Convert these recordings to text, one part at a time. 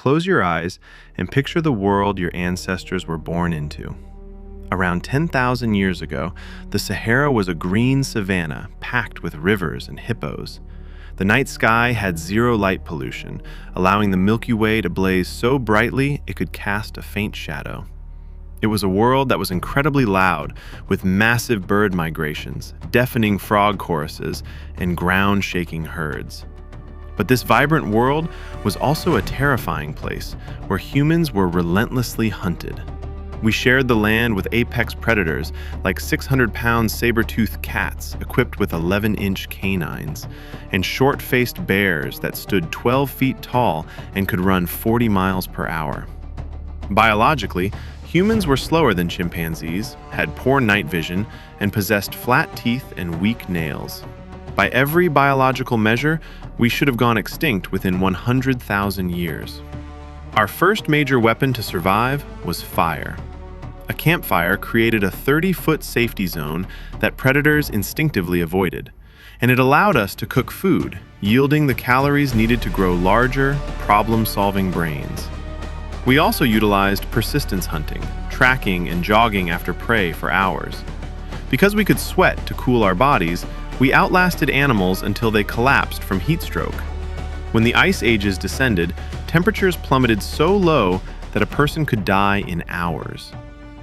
Close your eyes and picture the world your ancestors were born into. Around 10,000 years ago, the Sahara was a green savanna packed with rivers and hippos. The night sky had zero light pollution, allowing the Milky Way to blaze so brightly it could cast a faint shadow. It was a world that was incredibly loud, with massive bird migrations, deafening frog choruses, and ground-shaking herds. But this vibrant world was also a terrifying place where humans were relentlessly hunted. We shared the land with apex predators like 600-pound saber-toothed cats equipped with 11-inch canines, and short-faced bears that stood 12 feet tall and could run 40 miles per hour. Biologically, humans were slower than chimpanzees, had poor night vision, and possessed flat teeth and weak nails. By every biological measure, we should have gone extinct within 100,000 years. Our first major weapon to survive was fire. A campfire created a 30-foot safety zone that predators instinctively avoided, and it allowed us to cook food, yielding the calories needed to grow larger, problem-solving brains. We also utilized persistence hunting, tracking and jogging after prey for hours. Because we could sweat to cool our bodies, we outlasted animals until they collapsed from heat stroke. When the ice ages descended, temperatures plummeted so low that a person could die in hours.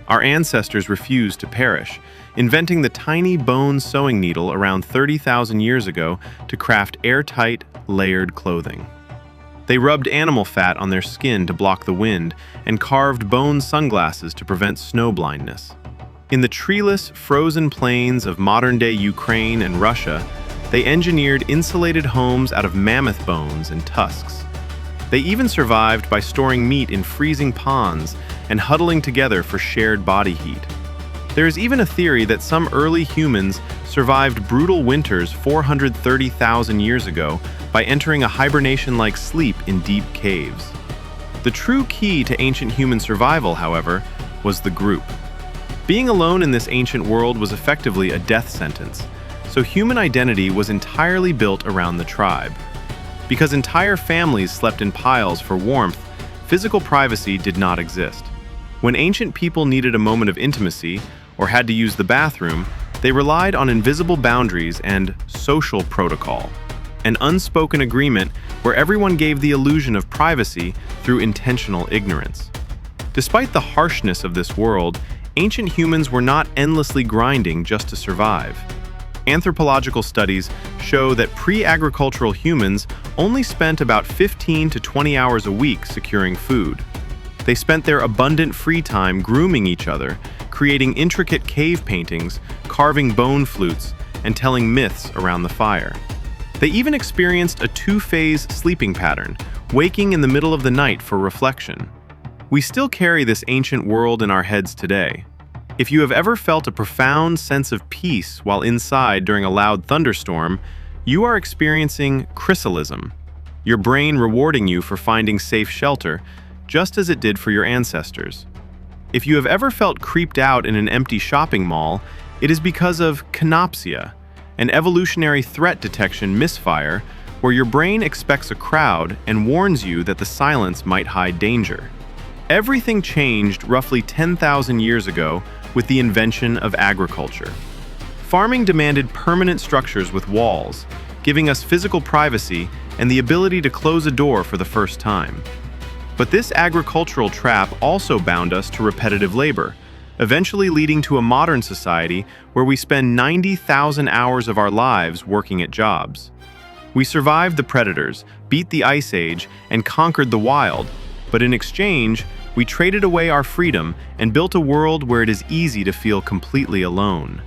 Our ancestors refused to perish, inventing the tiny bone sewing needle around 30,000 years ago to craft airtight, layered clothing. They rubbed animal fat on their skin to block the wind and carved bone sunglasses to prevent snow blindness. In the treeless, frozen plains of modern-day Ukraine and Russia, they engineered insulated homes out of mammoth bones and tusks. They even survived by storing meat in freezing ponds and huddling together for shared body heat. There is even a theory that some early humans survived brutal winters 430,000 years ago by entering a hibernation-like sleep in deep caves. The true key to ancient human survival, however, was the group. Being alone in this ancient world was effectively a death sentence, so human identity was entirely built around the tribe. Because entire families slept in piles for warmth, physical privacy did not exist. When ancient people needed a moment of intimacy or had to use the bathroom, they relied on invisible boundaries and social protocol, an unspoken agreement where everyone gave the illusion of privacy through intentional ignorance. Despite the harshness of this world, ancient humans were not endlessly grinding just to survive. Anthropological studies show that pre-agricultural humans only spent about 15 to 20 hours a week securing food. They spent their abundant free time grooming each other, creating intricate cave paintings, carving bone flutes, and telling myths around the fire. They even experienced a two-phase sleeping pattern, waking in the middle of the night for reflection. We still carry this ancient world in our heads today. If you have ever felt a profound sense of peace while inside during a loud thunderstorm, you are experiencing chrysalism, your brain rewarding you for finding safe shelter, just as it did for your ancestors. If you have ever felt creeped out in an empty shopping mall, it is because of kynopsia, an evolutionary threat detection misfire where your brain expects a crowd and warns you that the silence might hide danger. Everything changed roughly 10,000 years ago with the invention of agriculture. Farming demanded permanent structures with walls, giving us physical privacy and the ability to close a door for the first time. But this agricultural trap also bound us to repetitive labor, eventually leading to a modern society where we spend 90,000 hours of our lives working at jobs. We survived the predators, beat the ice age, and conquered the wild, but in exchange, we traded away our freedom and built a world where it is easy to feel completely alone.